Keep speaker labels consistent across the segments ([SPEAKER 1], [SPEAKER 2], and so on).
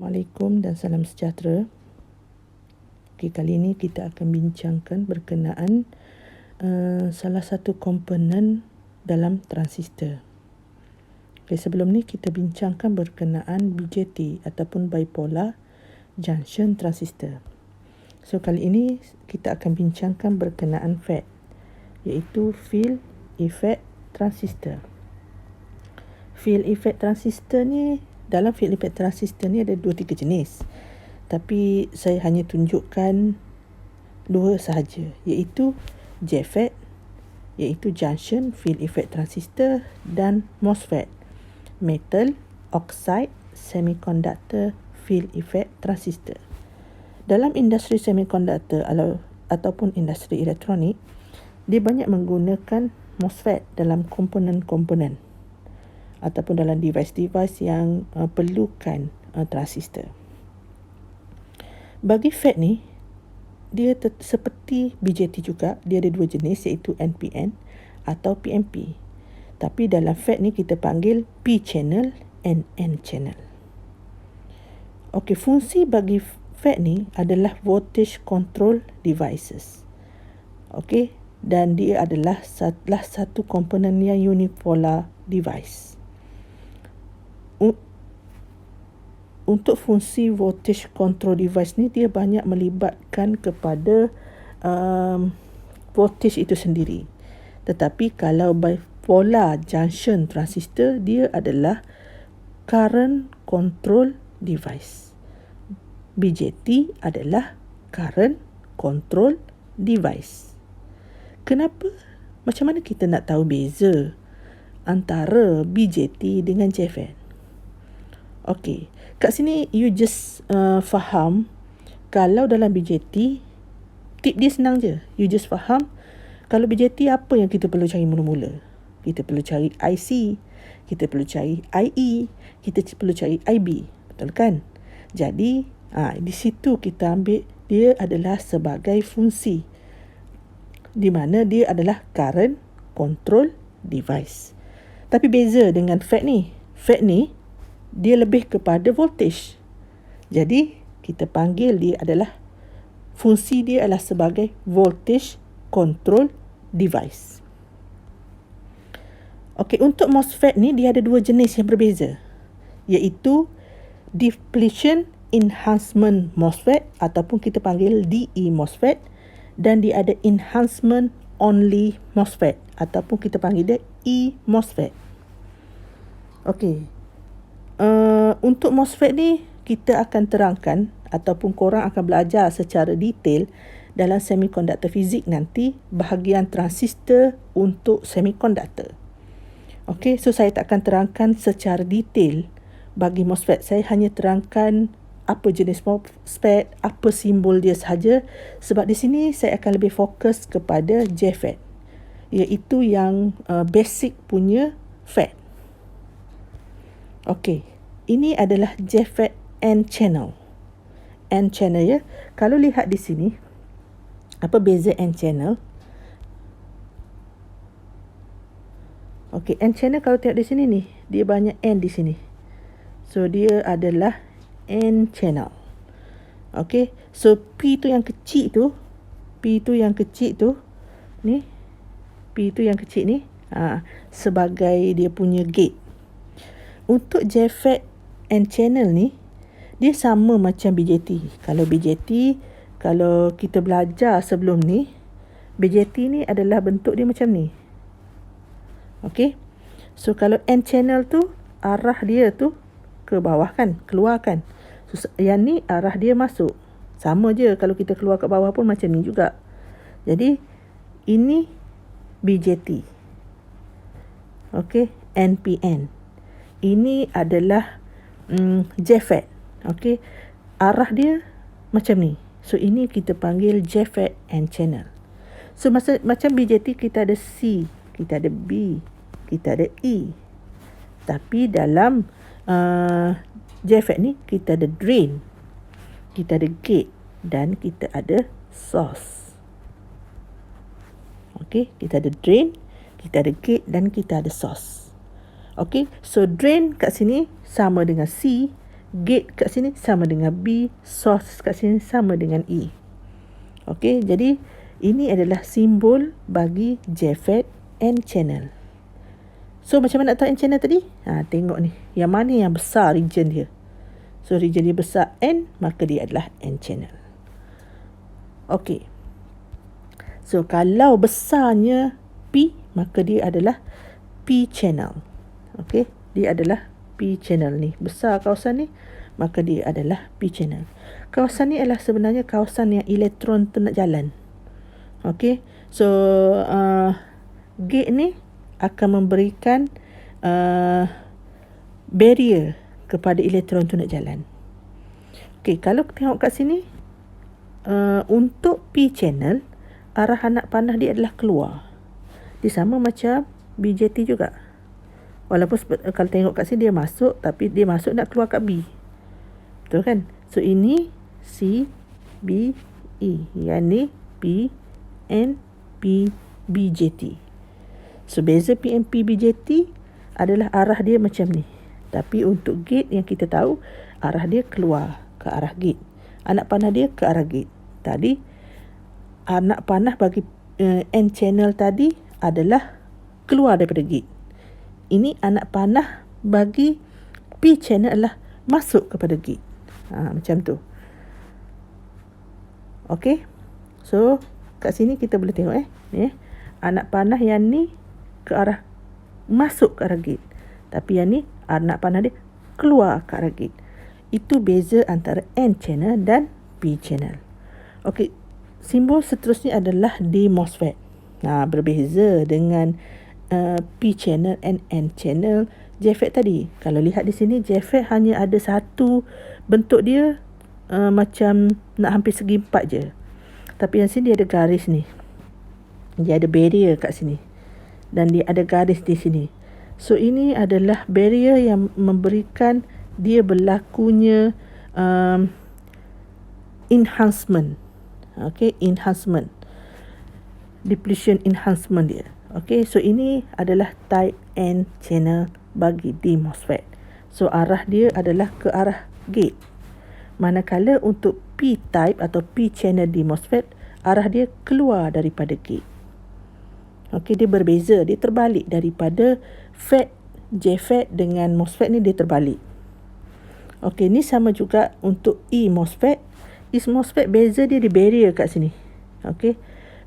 [SPEAKER 1] Assalamualaikum dan salam sejahtera. Okay, kali ini kita akan bincangkan berkenaan salah satu komponen dalam transistor. Okay, sebelum ni kita bincangkan berkenaan BJT ataupun bipolar junction transistor. So kali ini kita akan bincangkan berkenaan FET, iaitu field effect transistor. Field effect transistor ni, dalam field effect transistor ni ada 2-3 jenis. Tapi saya hanya tunjukkan 2 sahaja, iaitu JFET, iaitu junction field effect transistor, dan MOSFET, metal oxide semiconductor field effect transistor. Dalam industri semiconductor ataupun industri elektronik, dia banyak menggunakan MOSFET dalam komponen-komponen ataupun dalam device-device yang perlukan transistor. Bagi FET ni, dia seperti BJT juga, dia ada 2 jenis, iaitu NPN atau PNP. Tapi dalam FET ni kita panggil P channel and N channel. Okey, fungsi bagi FET ni adalah voltage control devices. Okey, dan dia adalah salah satu komponen yang unipolar device. Untuk fungsi voltage control device ni, dia banyak melibatkan kepada voltage itu sendiri. Tetapi kalau bipolar junction transistor, dia adalah current control device. BJT adalah current control device. Kenapa? Macam mana kita nak tahu beza antara BJT dengan JFET? Okey, kat sini you just faham, kalau dalam BJT, tip dia senang je. You just faham, kalau BJT apa yang kita perlu cari mula-mula? Kita perlu cari IC, kita perlu cari IE, kita perlu cari IB. Betul kan? Jadi, di situ kita ambil dia adalah sebagai fungsi, di mana dia adalah current control device. Tapi beza dengan FET ni. FET ni, dia lebih kepada voltage. Jadi, kita panggil dia adalah, fungsi dia adalah sebagai voltage control device. Okey, untuk MOSFET ni, dia ada 2 jenis yang berbeza, iaitu depletion enhancement MOSFET ataupun kita panggil DE MOSFET, dan dia ada enhancement only MOSFET ataupun kita panggil dia E MOSFET. Okey, untuk MOSFET ni kita akan terangkan ataupun korang akan belajar secara detail dalam semiconductor fizik nanti, bahagian transistor untuk semiconductor. Okey, so saya tak akan terangkan secara detail bagi MOSFET. Saya hanya terangkan apa jenis MOSFET, apa simbol dia sahaja, sebab di sini saya akan lebih fokus kepada JFET, iaitu yang basic punya FET. Okey, ini adalah JFET N channel. N channel ya. Kalau lihat di sini, apa beza N channel? Okey, N channel kalau tengok di sini ni, dia banyak N di sini. So dia adalah N channel. Okey, so P tu yang kecil tu, P tu yang kecil tu, ni, P tu yang kecil ni, sebagai dia punya gate. Untuk JFET N channel ni, dia sama macam BJT. Kalau BJT, kalau kita belajar sebelum ni, BJT ni adalah bentuk dia macam ni. Okey. So kalau N channel tu, arah dia tu ke bawah kan, keluar kan. So yang ni arah dia masuk. Sama je kalau kita keluar ke bawah pun macam ni juga. Jadi ini BJT. Okey, NPN. Ini adalah JFET. Okey, arah dia macam ni. So ini kita panggil JFET N channel. So macam BJT kita ada C, kita ada B, kita ada E. Tapi dalam JFET ni kita ada drain, kita ada gate, dan kita ada source. Okey, kita ada drain, kita ada gate, dan kita ada source. Okey, so drain kat sini sama dengan C, gate kat sini sama dengan B, source kat sini sama dengan E. Okey, jadi ini adalah simbol bagi JFET N channel. So macam mana nak tahu N channel tadi? Tengok ni, yang mana yang besar region dia. So region dia besar N, maka dia adalah N channel. Okey. So kalau besarnya P, maka dia adalah P channel. Okey, dia adalah P channel ni. Besar kawasan ni, maka dia adalah P channel. Kawasan ni adalah sebenarnya kawasan yang elektron tu nak jalan. Okey. So gate ni akan memberikan barrier kepada elektron tu nak jalan. Okey, kalau tengok kat sini, untuk P channel, arah anak panah dia adalah keluar. Dia sama macam BJT juga. Walaupun kalau tengok kat sini dia masuk, tapi dia masuk nak keluar kat B. Betul kan? So ini C, B, E. Yang ni P, N, P, BJT. So beza P, N, P, BJT adalah arah dia macam ni. Tapi untuk gate yang kita tahu, arah dia keluar ke arah gate. Anak panah dia ke arah gate. Tadi anak panah bagi N channel tadi adalah keluar daripada gate. Ini anak panah bagi P channel adalah masuk kepada gate. Macam tu. Okey. So kat sini kita boleh tengok ni, anak panah yang ni ke arah masuk ke arah gate. Tapi yang ni anak panah dia keluar ke arah gate. Itu beza antara N channel dan P channel. Okey, simbol seterusnya adalah D MOSFET. Berbeza dengan P channel and N channel JFET tadi. Kalau lihat di sini, JFET hanya ada satu bentuk dia, macam nak hampir segi empat je. Tapi yang sini dia ada garis ni. Dia ada barrier kat sini. Dan dia ada garis di sini. So ini adalah barrier yang memberikan dia berlakunya enhancement. Okay, enhancement. Depletion enhancement dia. Okay, so ini adalah type N channel bagi D MOSFET. So arah dia adalah ke arah gate. Manakala untuk P type atau P channel D MOSFET, arah dia keluar daripada gate. Okey, dia berbeza, dia terbalik daripada FET, JFET dengan MOSFET ni dia terbalik. Okey, ni sama juga untuk E MOSFET. E MOSFET beza dia di barrier kat sini. Okey.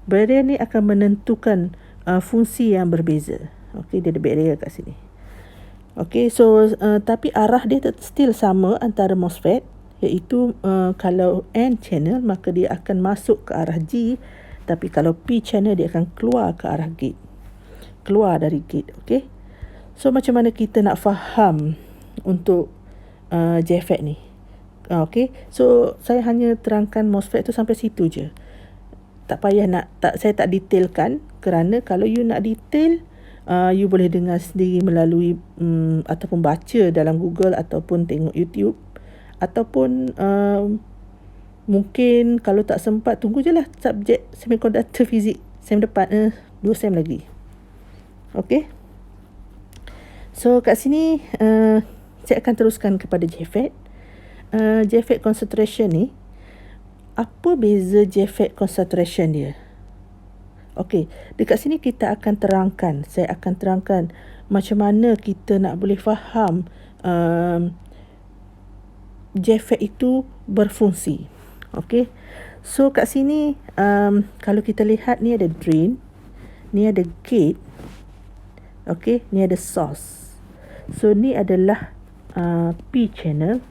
[SPEAKER 1] Barrier ni akan menentukan fungsi yang berbeza. Okey, dia ada barrier kat sini. Okey, so tapi arah dia still sama antara MOSFET, iaitu kalau N channel maka dia akan masuk ke arah G, tapi kalau P channel dia akan keluar ke arah gate. Keluar dari gate, okey. So macam mana kita nak faham untuk JFET ni? Okey. So saya hanya terangkan MOSFET tu sampai situ je. Tak payah saya tak detailkan, kerana kalau you nak detail, you boleh dengar sendiri melalui ataupun baca dalam Google ataupun tengok YouTube, ataupun mungkin kalau tak sempat, tunggu je lah subjek semiconductor fizik sem depan, 2 sem lagi. Okey. So kat sini saya akan teruskan kepada JFET. JFET concentration ni, apa beza JFET concentration dia? Okey, dekat sini kita akan terangkan, saya akan terangkan macam mana kita nak boleh faham JFET itu berfungsi. Okey. So kat sini kalau kita lihat, ni ada drain, ni ada gate. Okey, ni ada source. So ni adalah P channel,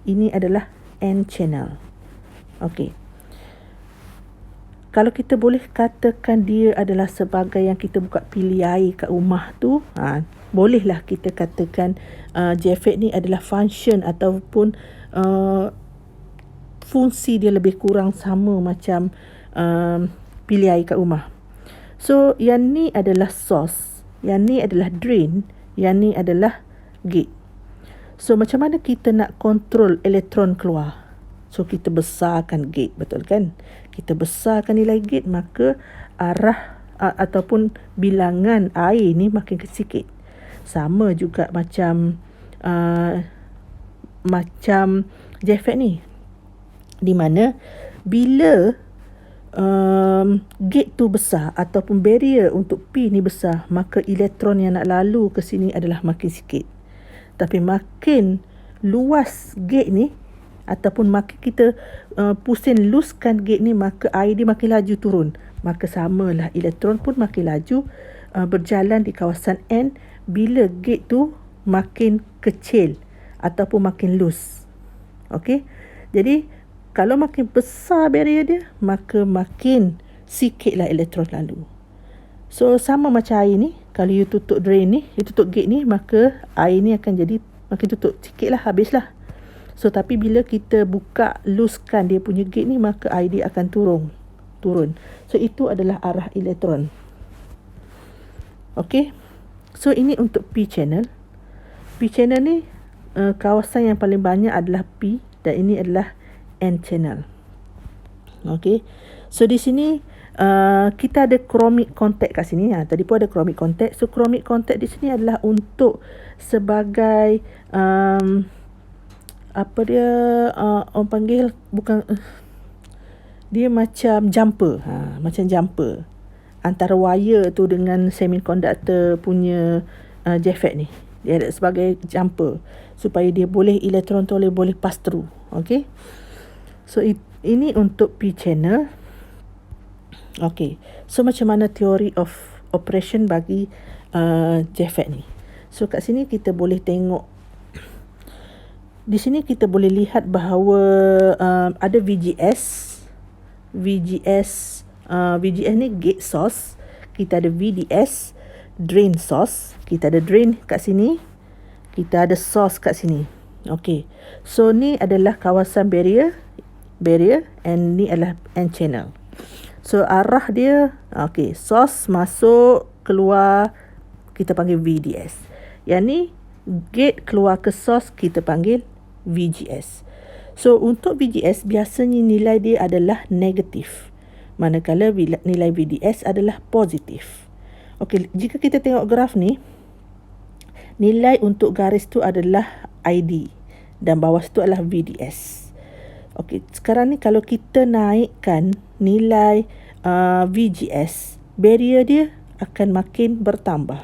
[SPEAKER 1] ini adalah N channel. Okey. Kalau kita boleh katakan dia adalah sebagai yang kita buka pilih air kat rumah tu, bolehlah kita katakan JFET ni adalah function ataupun fungsi dia lebih kurang sama macam pilih air kat rumah. So yang ni adalah source, yang ni adalah drain, yang ni adalah gate. So macam mana kita nak kontrol elektron keluar? So kita besarkan gate, betul kan? Kita besarkan nilai gate, maka arah ataupun bilangan air ni makin sikit. Sama juga macam macam JFET ni, di mana bila gate tu besar ataupun barrier untuk P ni besar, maka elektron yang nak lalu ke sini adalah makin sikit. Tapi makin luas gate ni ataupun makin kita pusing looskan gate ni, maka air dia makin laju turun. Maka samalah elektron pun makin laju berjalan di kawasan N bila gate tu makin kecil ataupun makin loose. Okey. Jadi kalau makin besar barrier dia, maka makin sikitlah elektron lalu. So sama macam air ni, kalau you tutup drain ni, you tutup gate ni, maka air ni akan jadi makin tutup, sikitlah, habislah. So tapi bila kita buka, looskan dia punya gate ni, maka air dia akan turun. So itu adalah arah elektron. Okey. So ini untuk P channel. P channel ni kawasan yang paling banyak adalah P, dan ini adalah N channel. Okey. So di sini kita ada chromic contact kat sini. Tadi pun ada chromic contact. So chromic contact di sini adalah untuk sebagai apa dia orang panggil, bukan dia macam jumper. Macam jumper antara wire tu dengan semiconductor punya JFET ni. Dia ada sebagai jumper supaya dia boleh, elektron tu boleh pass through. Okey. So ini untuk P channel. Okey. So macam mana teori of operation bagi JFET ni? So kat sini kita boleh tengok, di sini kita boleh lihat bahawa ada VGS ni gate source, kita ada VDS drain source, kita ada drain kat sini, kita ada source kat sini. Okey. So ni adalah kawasan barrier and ni adalah N channel. So arah dia, okey, source masuk keluar kita panggil VDS. Yang ni gate keluar ke source kita panggil VGS. So untuk VGS biasanya nilai dia adalah negatif, manakala nilai VDS adalah positif. Okey, jika kita tengok graf ni, nilai untuk garis tu adalah ID dan bawah tu adalah VDS. Okey, sekarang ni kalau kita naikkan nilai VGS, barrier dia akan makin bertambah.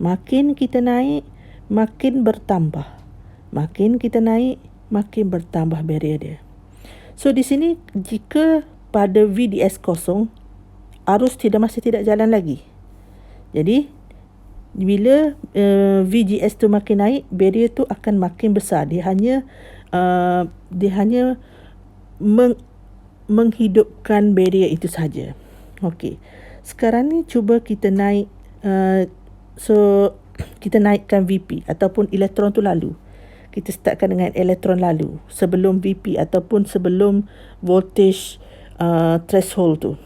[SPEAKER 1] Makin kita naik, makin bertambah. Makin kita naik, makin bertambah barrier dia. So di sini jika pada VDS kosong, arus masih tidak jalan lagi. Jadi bila VGS tu makin naik, barrier tu akan makin besar. Dia hanya menghidupkan barrier itu saja. Okey. Sekarang ni cuba kita naik, so kita naikkan VP ataupun elektron tu lalu. Kita startkan dengan elektron lalu sebelum VP ataupun sebelum voltage threshold tu.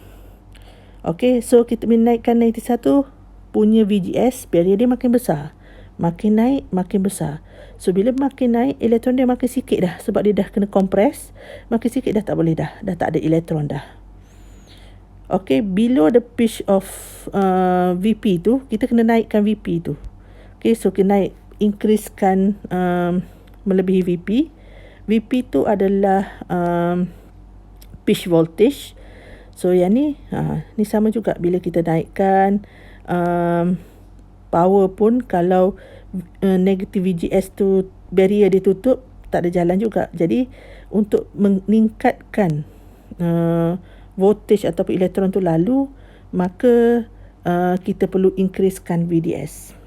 [SPEAKER 1] Okey, so kita menaikkan 91 punya VGS, barrier dia makin besar. Makin naik, makin besar. So bila makin naik, elektron dia makin sikit dah sebab dia dah kena kompres. Makin sikit dah tak boleh dah tak ada elektron dah. Okey, below the pitch of VP tu, kita kena naikkan VP tu. Okey, so kena naik, increasekan melebihi VP. VP tu adalah pitch voltage. So yang ni ni sama juga, bila kita naikkan power pun, kalau negative VGS tu barrier ditutup, tak ada jalan juga. Jadi untuk meningkatkan voltage ataupun elektron tu lalu, maka kita perlu increasekan VDS.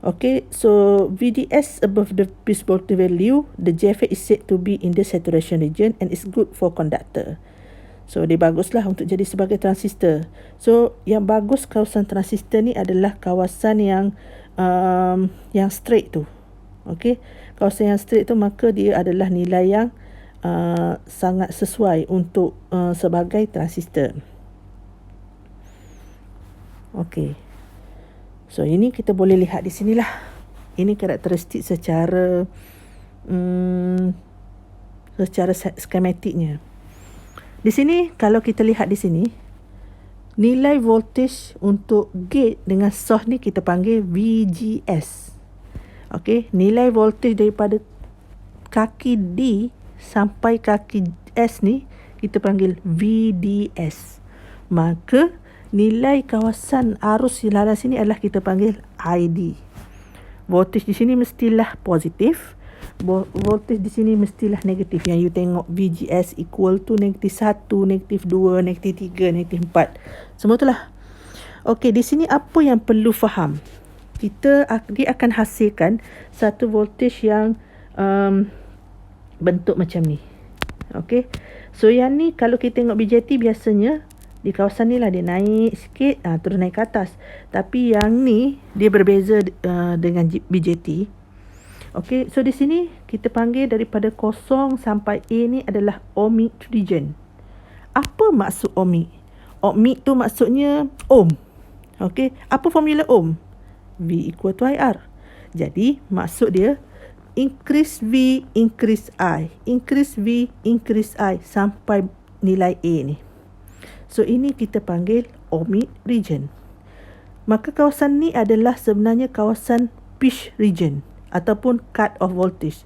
[SPEAKER 1] Okay, so VDS above the pitch voltage value, the JFET is said to be in the saturation region and is good for conductor. So dia baguslah untuk jadi sebagai transistor. So yang bagus kawasan transistor ni adalah kawasan yang straight tu. Okay, kawasan yang straight tu, maka dia adalah nilai yang sangat sesuai untuk sebagai transistor. Okay. So ini kita boleh lihat di sinilah. Ini karakteristik secara skematiknya. Di sini kalau kita lihat di sini, nilai voltage untuk gate dengan source ni kita panggil VGS. Okey, nilai voltage daripada kaki D sampai kaki S ni kita panggil VDS. Maka nilai kawasan arus yang laras sini adalah kita panggil ID. Voltage di sini mestilah positif. Voltage di sini mestilah negatif. Yang you tengok VGS equal to -1, -2, -3, -4. Semua itulah. Okey, di sini apa yang perlu faham? Dia akan hasilkan satu voltage yang bentuk macam ni. Okey. So yang ni kalau kita tengok BJT biasanya di kawasan ni lah dia naik sikit terus naik ke atas. Tapi yang ni dia berbeza dengan BJT. Okey, so di sini kita panggil daripada 0 sampai A ni adalah ohmic region. Apa maksud ohmic? Ohmic tu maksudnya ohm. Okey, apa formula ohm? V equal to IR. Jadi maksud dia increase V, increase I. Increase V, increase I sampai nilai A ni. So ini kita panggil ohmic region. Maka kawasan ni adalah sebenarnya kawasan pitch region ataupun cut off voltage.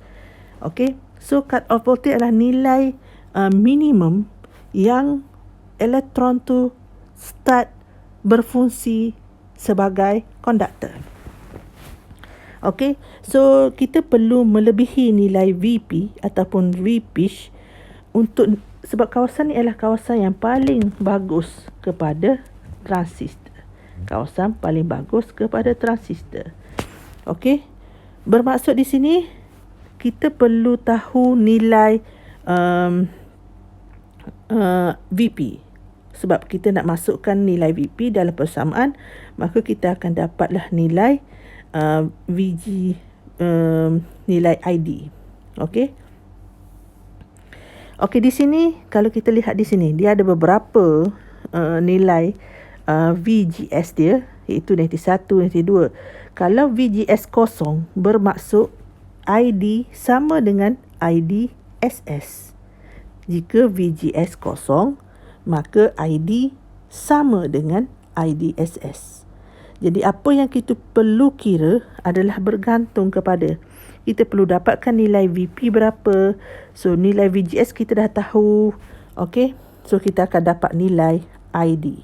[SPEAKER 1] Okey, so cut off voltage adalah nilai minimum yang elektron tu start berfungsi sebagai konduktor. Okey, so kita perlu melebihi nilai VP ataupun V pitch sebab kawasan ni adalah kawasan yang paling bagus kepada transistor. Kawasan paling bagus kepada transistor. Okey, bermaksud di sini kita perlu tahu nilai VP. Sebab kita nak masukkan nilai VP dalam persamaan, maka kita akan dapatlah nilai VG, nilai ID. Okey. Okey, di sini kalau kita lihat di sini dia ada beberapa nilai VGS dia, iaitu 91, 92. Kalau VGS kosong bermaksud ID sama dengan ID SS. Jika VGS kosong, maka ID sama dengan ID SS. Jadi apa yang kita perlu kira adalah bergantung kepada kita perlu dapatkan nilai VP berapa. So nilai VGS kita dah tahu. Okey. So kita akan dapat nilai ID.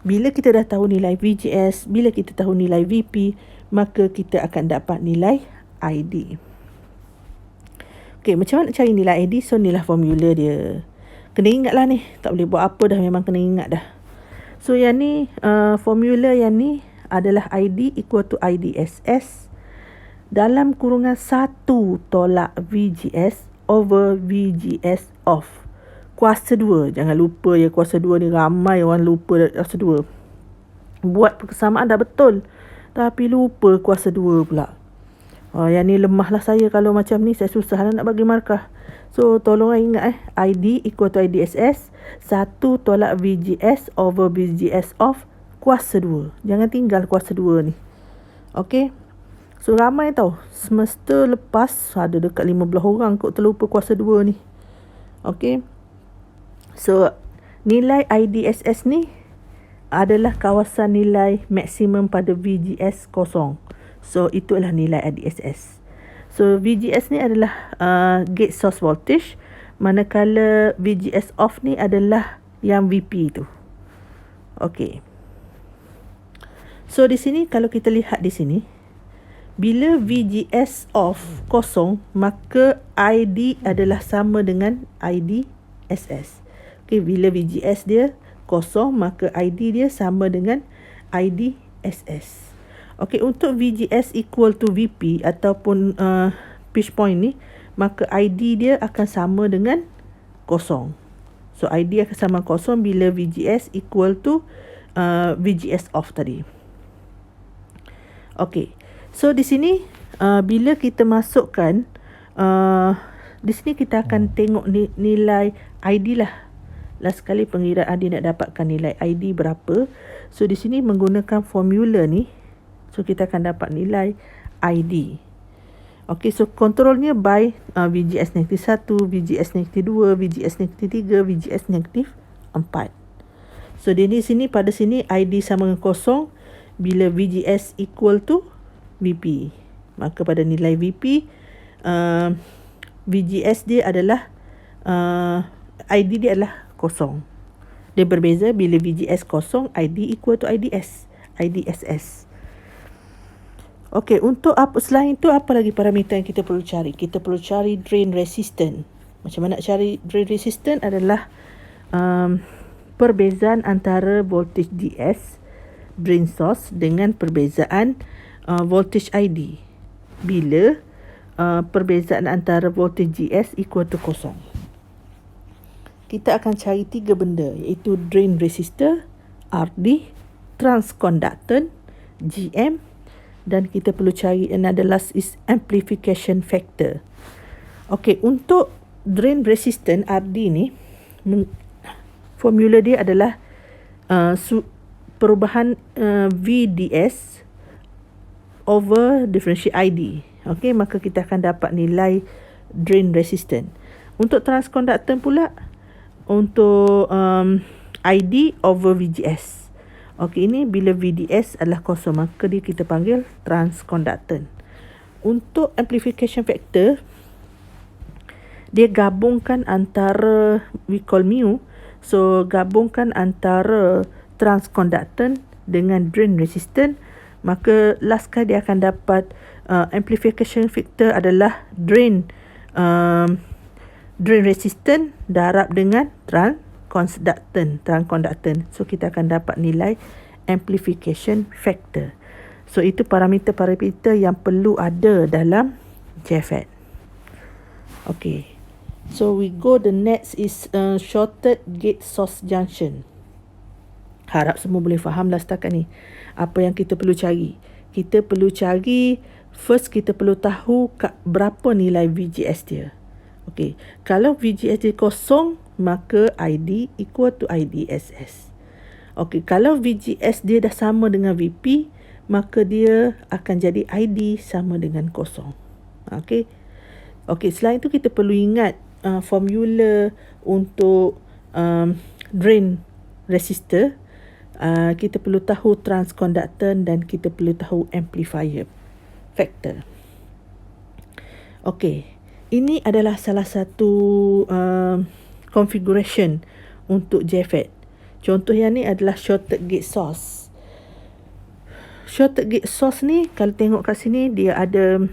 [SPEAKER 1] Bila kita dah tahu nilai VGS, bila kita tahu nilai VP, maka kita akan dapat nilai ID. Okey, macam mana cari nilai ID? So inilah formula dia. Kena ingatlah ni. Tak boleh buat apa dah, memang kena ingat dah. So yang ni formula yang ni adalah ID equal to IDSS dalam kurungan 1 tolak VGS over VGS off. Kuasa 2. Jangan lupa ya, kuasa 2 ni ramai orang lupa kuasa 2. Buat persamaan dah betul, tapi lupa kuasa 2 pula. Yang ni lemah lah saya kalau macam ni. Saya susah lah nak bagi markah. So tolong ingat ID equal to IDSS 1 tolak VGS over VGS off kuasa 2. Jangan tinggal kuasa 2 ni. Okey. So ramai tau. Semester lepas ada dekat 15 orang kot terlupa kuasa 2 ni. Okey. So nilai IDSS ni adalah kawasan nilai maksimum pada VGS kosong. So itu adalah nilai IDSS. So VGS ni adalah gate source voltage, manakala VGS off ni adalah yang VP tu. Okey. So di sini kalau kita lihat di sini, bila VGS off kosong, maka ID adalah sama dengan ID SS. Okey, bila VGS dia kosong, maka ID dia sama dengan ID SS. Okey, untuk VGS equal to VP ataupun pitch point ni, maka ID dia akan sama dengan kosong. So ID akan sama kosong bila VGS equal to VGS off tadi. Okey. So di sini bila kita masukkan di sini kita akan tengok nilai ID lah. Last sekali pengiraan dia nak dapatkan nilai ID berapa. So di sini menggunakan formula ni. So kita akan dapat nilai ID. Okey, so kontrolnya by VGS -1, VGS -2, VGS -3, VGS -4. So di sini pada sini ID sama dengan kosong bila VGS equal to VP. maka pada nilai VP VGS dia adalah ID dia adalah kosong. Dia berbeza bila VGS kosong, ID equal to IDSS. Okey, untuk apa selain itu, apa lagi parameter yang kita perlu cari? Kita perlu cari drain resistance. Macam mana nak cari drain resistance adalah perbezaan antara voltage DS drain source dengan perbezaan voltage ID bila perbezaan antara voltage GS equal to kosong. Kita akan cari 3 benda, iaitu drain resistor, RD, transconductant, GM, dan kita perlu cari another last is amplification factor. Okey, untuk drain resistance RD ni, formula dia adalah perubahan VDS over differential ID. Okey, maka kita akan dapat nilai drain resistance. Untuk transconductant pula, untuk ID over VGS. Okey, ini bila VDS adalah kosong, maka dia kita panggil transconductant. Untuk amplification factor, dia gabungkan antara, we call mu, so gabungkan antara transconductant dengan drain resistant, maka last kali dia akan dapat amplification factor adalah drain resistant darab dengan transconductant. So kita akan dapat nilai amplification factor. So itu parameter-parameter yang perlu ada dalam JFET. Okay, so we go, the next is shorted gate source junction. Harap semua boleh faham lah setakat ni apa yang kita perlu cari. Kita perlu cari, first kita perlu tahu berapa nilai VGS dia. Okey, kalau VGS dia kosong, maka ID equal to IDSS. Okey, kalau VGS dia dah sama dengan VP, maka dia akan jadi ID sama dengan kosong. Okey. Okey, selain itu kita perlu ingat formula untuk drain resistor. Kita perlu tahu transconductant dan kita perlu tahu amplifier factor. Okey, ini adalah salah satu configuration untuk JFET. Contoh yang ni adalah shorted gate source. Shorted gate source ni, kalau tengok kat sini, dia ada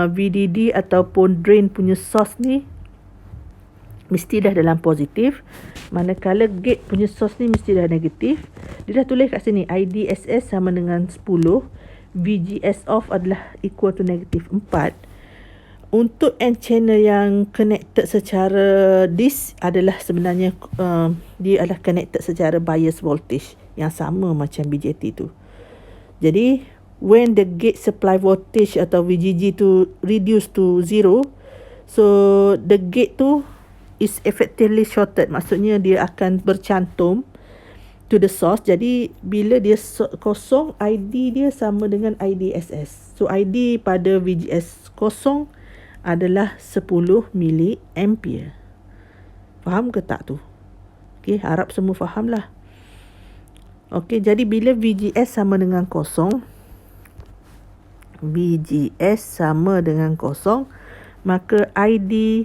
[SPEAKER 1] VDD ataupun drain punya source ni mesti dah dalam positif, manakala gate punya source ni mesti dah negatif. Dia dah tulis kat sini IDSS sama dengan 10, VGS off adalah equal to negatif 4. Untuk N channel yang connected secara this adalah sebenarnya dia adalah connected secara bias voltage yang sama macam BJT tu. Jadi when the gate supply voltage atau VGG tu reduce to 0, so the gate tu is effectively shorted. Maksudnya dia akan bercantum to the source. Jadi bila dia kosong, ID dia sama dengan IDSS. So ID pada VGS kosong adalah 10 mA. Faham ke tak tu? Okey, harap semua faham lah. Okey, jadi bila VGS sama dengan kosong, maka ID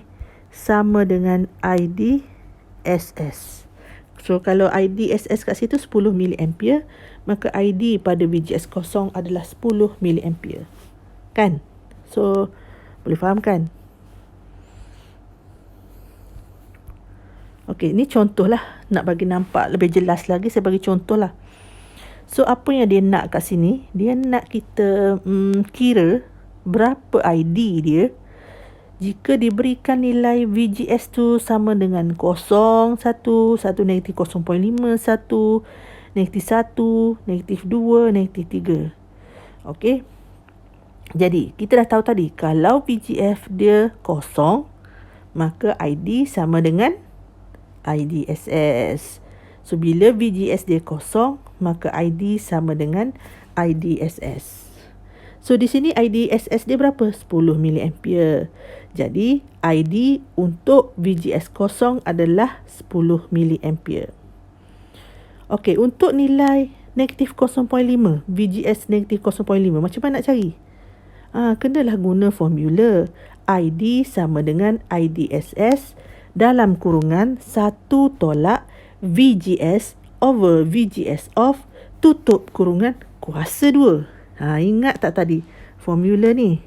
[SPEAKER 1] sama dengan IDSS. So kalau IDSS kat situ 10 mA, maka ID pada VGS kosong adalah 10 mA. Kan? So boleh faham kan? Okey, ni contoh lah. Nak bagi nampak lebih jelas lagi, saya bagi contoh lah. So apa yang dia nak kat sini, dia nak kita kira berapa ID dia jika diberikan nilai VGS tu sama dengan 0, 1, 1 negatif 0.5, 1 negatif 1, negatif 2, negatif 3. Okey. Jadi, kita dah tahu tadi, kalau VGF dia 0, maka ID sama dengan IDSS. So, bila VGS dia 0, maka ID sama dengan IDSS. So, di sini IDSS dia berapa? 10 mA. Jadi, ID untuk VGS kosong adalah 10 mA. Okey, untuk nilai negatif 0.5, VGS negatif 0.5, macam mana nak cari? Kenalah guna formula ID sama dengan IDSS dalam kurungan 1 tolak VGS over VGS of tutup kurungan kuasa 2. Ingat tak tadi formula ni?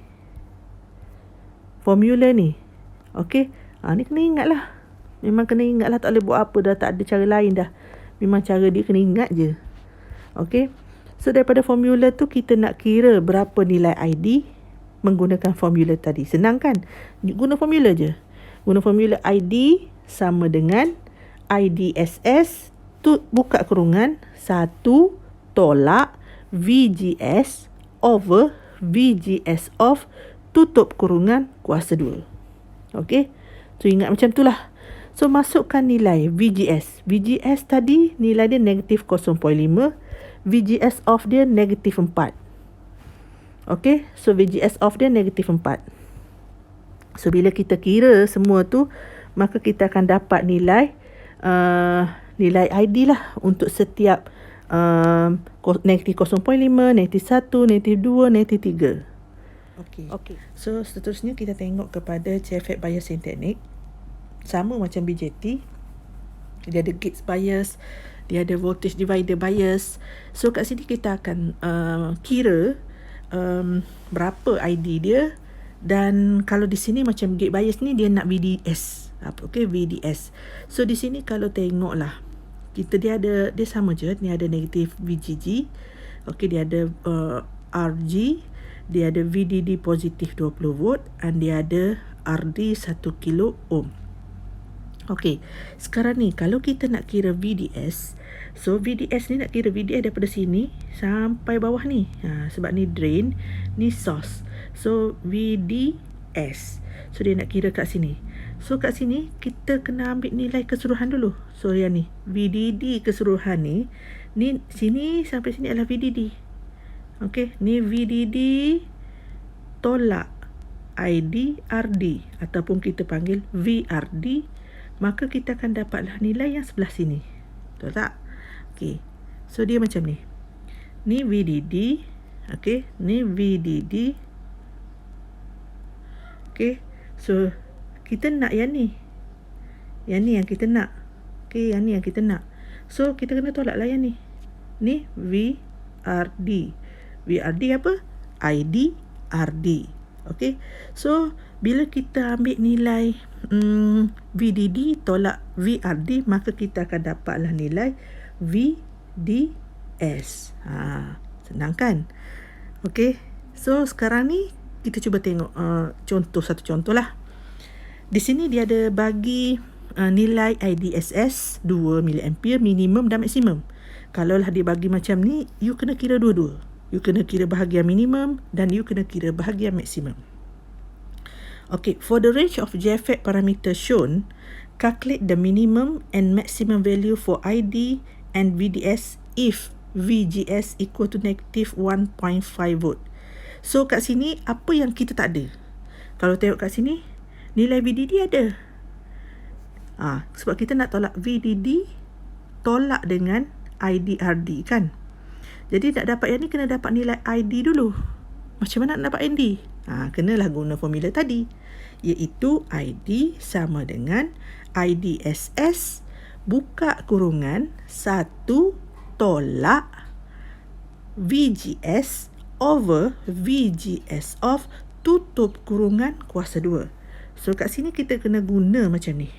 [SPEAKER 1] Okey. Ni kena ingat lah. Memang kena ingat lah. Tak boleh buat apa dah. Tak ada cara lain dah. Memang cara dia kena ingat je. Okey. So daripada formula tu kita nak kira berapa nilai ID menggunakan formula tadi. Senang kan? Guna formula je. Guna formula ID sama dengan IDSS tu buka kurungan 1 tolak VGS over VGS of tutup kurungan kuasa 2. Okey. So ingat macam tu lah. So masukkan nilai VGS. VGS tadi nilai dia negatif 0.5. VGS off dia negatif 4. Okey. So VGS off dia negatif 4. So bila kita kira semua tu, maka kita akan dapat nilai nilai ID lah untuk setiap negatif 0.5, negatif 1, negatif 2, negatif 3. Okey. So seterusnya kita tengok kepada Chefet biasing teknik. Sama macam BJT. Dia ada Gates bias, dia ada voltage divider bias. So kat sini kita akan kira berapa ID dia. Dan kalau di sini macam gate bias ni dia nak VDS. Okey, VDS. So di sini kalau tengok lah, dia sama je. Ni ada negatif VGG. Okey, dia ada RG, dia ada VDD positif 20 volt dan dia ada RD 1 kilo ohm. Okey, sekarang ni kalau kita nak kira VDS, so VDS ni nak kira VDS daripada sini sampai bawah ni. Sebab ni drain, ni source. So VDS. So dia nak kira kat sini. So kat sini kita kena ambil nilai keseluruhan dulu. So yang ni VDD keseluruhan ni sini sampai sini adalah VDD. Okey, ni VDD tolak ID RD ataupun kita panggil VRD. Maka kita akan dapatlah nilai yang sebelah sini. Betul tak? Okey. So dia macam ni. Ni VDD. Okey. Ni VDD. Okey. So kita nak yang ni. Yang ni yang kita nak. Okey. Yang ni yang kita nak. So kita kena tolaklah yang ni. Ni VRD. VRD apa? ID RD. Okey. So bila kita ambil nilai VDD tolak VRD, maka kita akan dapatlah nilai VDS. Senang kan? Okey. So sekarang ni kita cuba tengok satu contoh lah. Di sini dia ada bagi nilai IDSS 2 mA minimum dan maksimum. Kalau lah dia bagi macam ni, you kena kira dua-dua. You kena kira bahagian minimum dan you kena kira bahagian maksimum. Okay, for the range of JFET parameter shown, calculate the minimum and maximum value for ID and VDS if VGS equal to negative 1.5 volt. So kat sini apa yang kita tak ada? Kalau tengok kat sini, nilai VDD ada. Sebab kita nak tolak VDD tolak dengan IDRD kan. Jadi nak dapat yang ni kena dapat nilai ID dulu. Macam mana nak dapat ND? Kenalah guna formula tadi, iaitu ID sama dengan IDSS buka kurungan 1 tolak VGS over VGS of tutup kurungan kuasa 2. So kat sini kita kena guna macam ni.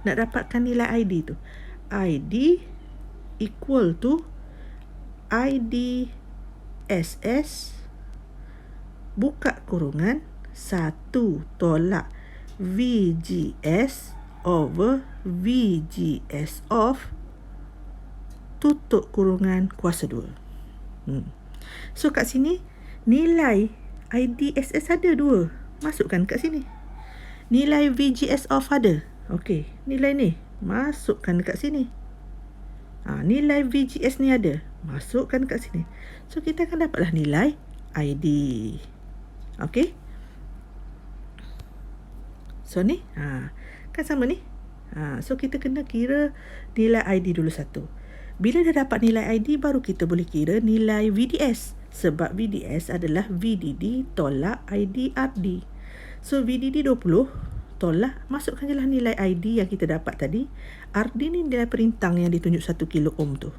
[SPEAKER 1] Nak dapatkan nilai ID tu, ID equal to IDSS buka kurungan 1 tolak VGS over VGS of tutup kurungan kuasa 2. So kat sini nilai IDSS ada 2. Masukkan kat sini. Nilai VGS off ada. Okey, nilai ni masukkan dekat sini. Nilai VGS ni ada. Masukkan kat sini. So kita akan dapatlah nilai ID. Okey. So ni kan sama ni. So kita kena kira nilai ID dulu satu. Bila dah dapat nilai ID, baru kita boleh kira nilai VDS. Sebab VDS adalah VDD tolak ID RD. So VDD 20 tolak, masukkan je lah nilai ID yang kita dapat tadi. RD ni nilai perintang yang ditunjuk 1 kilo ohm tu.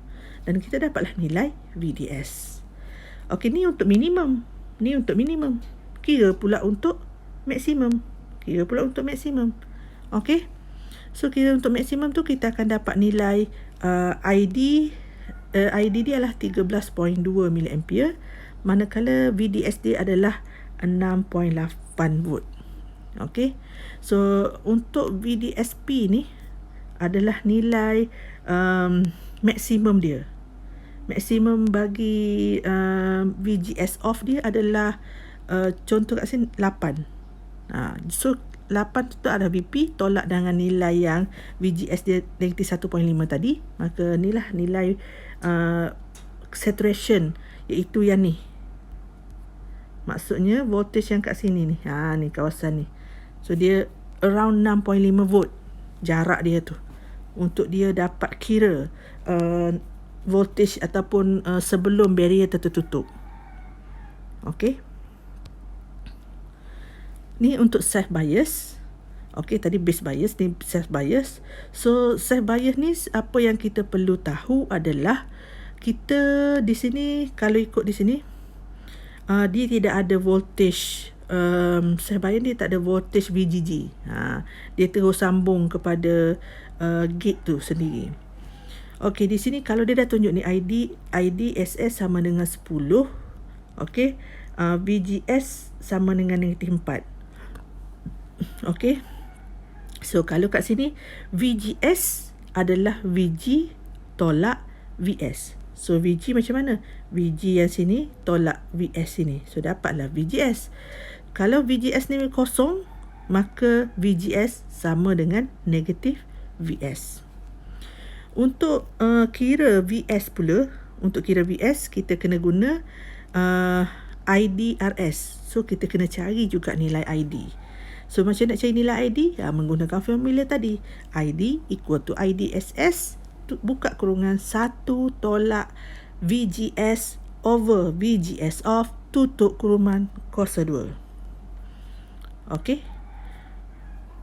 [SPEAKER 1] Dan kita dapatlah nilai VDS. Okey, ni untuk minimum. Ni untuk minimum. Kira pula untuk maksimum. Okey. So kira untuk maksimum tu kita akan dapat nilai ID dia adalah 13.2 mA, manakala VDS dia adalah 6.8 volt. Okey. So untuk VDSP ni adalah nilai maksimum dia. Maksimum bagi VGS off dia adalah contoh kat sini 8. So 8 tu adalah VP tolak dengan nilai yang VGS dia negatif 1.5 tadi. Maka inilah nilai saturation, iaitu yang ni. Maksudnya voltage yang kat sini ni. Ni kawasan ni. So dia around 6.5 volt jarak dia tu. Untuk dia dapat kira voltage ataupun sebelum barrier tertutup. Okey. Ni untuk self bias. Okey, tadi base bias, ni self bias. So self bias ni apa yang kita perlu tahu adalah kita di sini, kalau ikut di sini dia tidak ada voltage self bias, dia tak ada voltage VGG. Dia terus sambung kepada gate tu sendiri. Okey, di sini kalau dia dah tunjuk ni ID SS sama dengan 10. Okey, VGS sama dengan negatif 4. Okey. So kalau kat sini VGS adalah VG tolak VS. So VG macam mana? VG yang sini tolak VS sini. So dapatlah VGS. Kalau VGS ni kosong, maka VGS sama dengan negatif VS. Untuk kira VS pula, untuk kira VS kita kena guna ID RS. So kita kena cari juga nilai ID. So macam nak cari nilai ID? Menggunakan formula tadi. ID equal to IDSS, buka kurungan 1 tolak VGS over VGS off, tutup kurungan kuasa 2. Okey.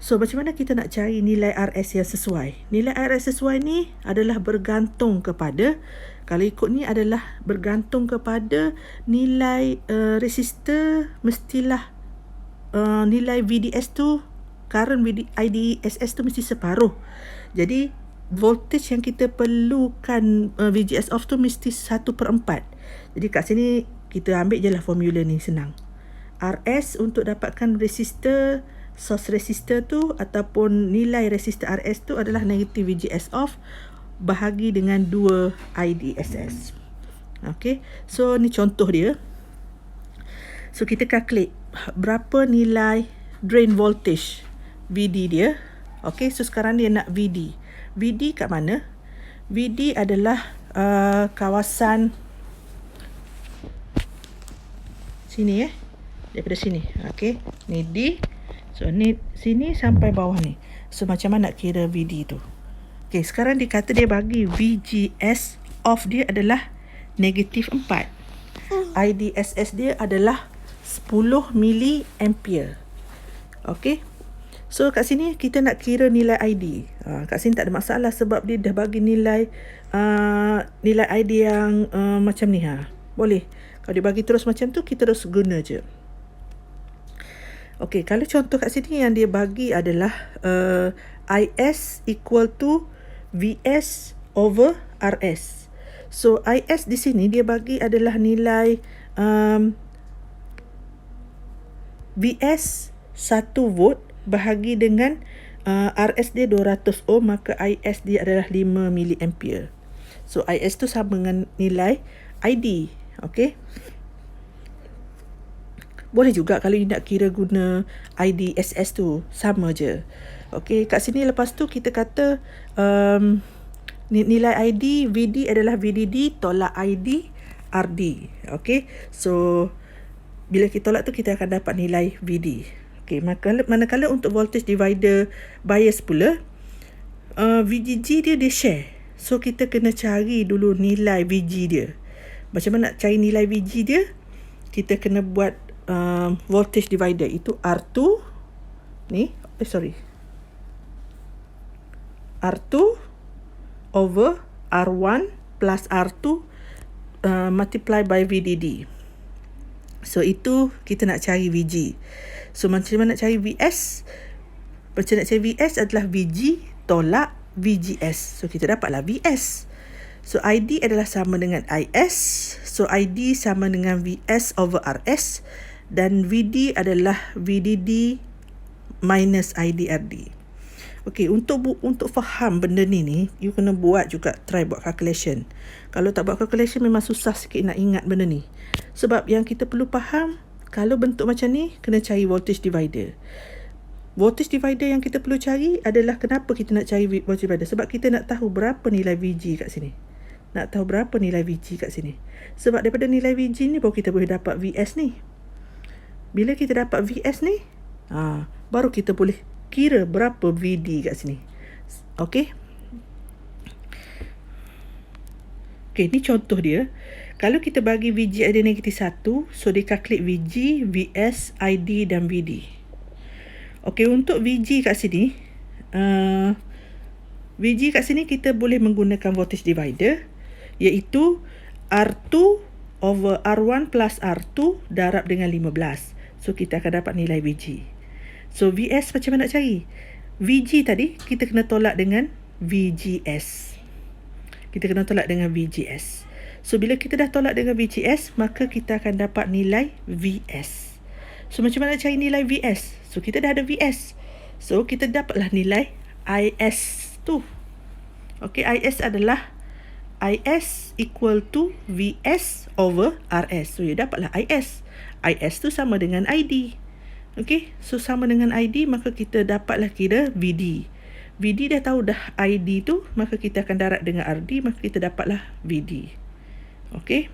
[SPEAKER 1] So macam mana kita nak cari nilai RS yang sesuai? Nilai RS sesuai ni adalah bergantung kepada, kalau ikut ni adalah bergantung kepada nilai resistor, mestilah nilai VDS tu, current IDSS tu mesti separuh. Jadi voltage yang kita perlukan VGS off tu mesti 1/4. Jadi kat sini kita ambil je lah formula ni, senang. RS untuk dapatkan resistor, source resistor tu ataupun nilai resistor RS tu adalah negatif VGS off bahagi dengan 2 IDSS. Okey, so ni contoh dia. So kita calculate berapa nilai drain voltage VD dia. Okey, so sekarang dia nak VD. VD kat mana? VD adalah kawasan sini daripada sini. Okey, ni D. So ni sini sampai bawah ni. So macam mana nak kira VD tu? Okey, sekarang dikata dia bagi VGS off dia adalah negatif 4. IDSS dia adalah 10 miliampere. Okey. So kat sini kita nak kira nilai ID. Kat sini tak ada masalah sebab dia dah bagi nilai nilai ID yang macam ni. Boleh. Kalau dia bagi terus macam tu, kita terus guna je. Okey, kalau contoh kat sini yang dia bagi adalah IS equal to VS over RS. So IS di sini dia bagi adalah nilai VS 1 volt bahagi dengan RS dia 200 ohm, maka IS dia adalah 5 miliampere. So IS tu sama dengan nilai ID. Okey. Boleh juga kalau you nak kira guna IDSS tu, sama je. Okey, kat sini lepas tu kita kata nilai ID VD adalah VDD tolak ID RD. Okey. So bila kita tolak tu kita akan dapat nilai VD. Okey, manakala untuk voltage divider bias pula, VGG dia share. So kita kena cari dulu nilai VG dia. Macam mana nak cari nilai VG dia? Kita kena buat voltage divider. Itu R2 ni, R2 over R1 plus R2 multiply by VDD. So itu kita nak cari VG. So macam mana nak cari VS? Macam nak cari VS adalah VG tolak VGS. So kita dapatlah VS. So ID adalah sama dengan IS. So ID sama dengan VS over RS. Dan VD adalah VDD minus IDRD. Okey, untuk faham benda ni, you kena buat juga, try buat calculation. Kalau tak buat calculation memang susah sikit nak ingat benda ni. Sebab yang kita perlu faham, kalau bentuk macam ni, kena cari voltage divider. Voltage divider yang kita perlu cari adalah kenapa kita nak cari voltage divider? Sebab kita nak tahu berapa nilai VG kat sini. Nak tahu berapa nilai VG kat sini. Sebab daripada nilai VG ni baru kita boleh dapat VS ni. Bila kita dapat VS ni, baru kita boleh kira berapa VD kat sini. Okey. Okey, ni contoh dia. Kalau kita bagi VG ada negatif 1, so dia calculate VG, VS, ID dan VD. Okey, untuk VG kat sini, VG kat sini kita boleh menggunakan voltage divider, iaitu R2 over R1 plus R2 darab dengan 15. So kita akan dapat nilai VG. So VS macam mana nak cari? VG tadi kita kena tolak dengan VGS. Kita kena tolak dengan VGS. So bila kita dah tolak dengan VGS, maka kita akan dapat nilai VS. So macam mana nak cari nilai VS? So kita dah ada VS. So kita dapatlah nilai IS tu. Okay, IS adalah IS equal to VS over RS. So you dapatlah IS. IS tu sama dengan ID. Okey, so sama dengan ID, maka kita dapatlah kira VD. VD dah tahu dah ID tu, maka kita akan darab dengan RD, maka kita dapatlah VD. Okey.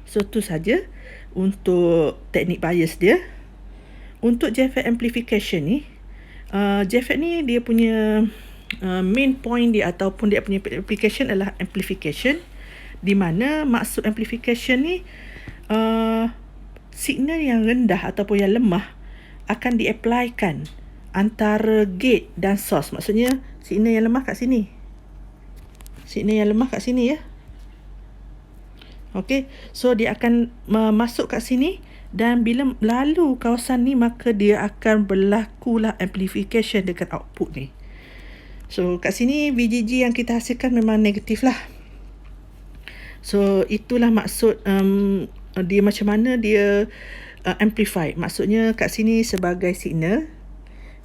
[SPEAKER 1] So tu saja untuk teknik bias dia. Untuk JFET amplification ni, JFET ni dia punya main point dia ataupun dia punya application adalah amplification, di mana maksud amplification ni signal yang rendah ataupun yang lemah akan di-applykan antara gate dan source. Maksudnya signal yang lemah kat sini. Signal yang lemah kat sini ya. Okey, so dia akan masuk kat sini dan bila lalu kawasan ni maka dia akan berlakulah amplification dekat output ni. So kat sini VGG yang kita hasilkan memang negatif lah. So itulah maksud dia macam mana dia amplify. Maksudnya kat sini sebagai signal,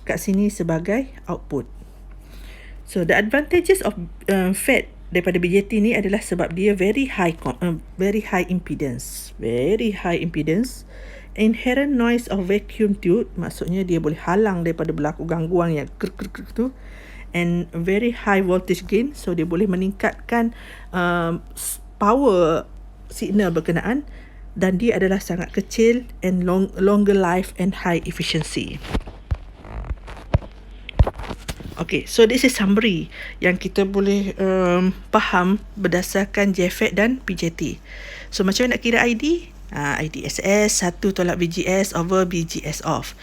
[SPEAKER 1] kat sini sebagai output. So the advantages of FET daripada BJT ni adalah sebab dia very high impedance. Very high impedance. Inherent noise of vacuum tube, maksudnya dia boleh halang daripada berlaku gangguan yang krek tu. And very high voltage gain, so dia boleh meningkatkan power signal berkenaan. Dan dia adalah sangat kecil and longer life and high efficiency. Okay, so this is summary yang kita boleh faham berdasarkan JFET dan BJT. So macam mana nak kira ID? IDSS 1 tolak VGS over VGS off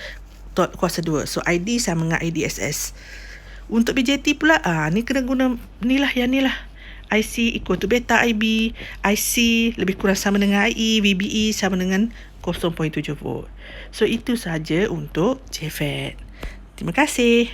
[SPEAKER 1] kuasa 2. So ID sama dengan IDSS. Untuk BJT pula, ni kena guna ni lah. IC equal to beta IB, IC lebih kurang sama dengan IE, VBE sama dengan 0.7 volt. So itu saja untuk JFET. Terima kasih.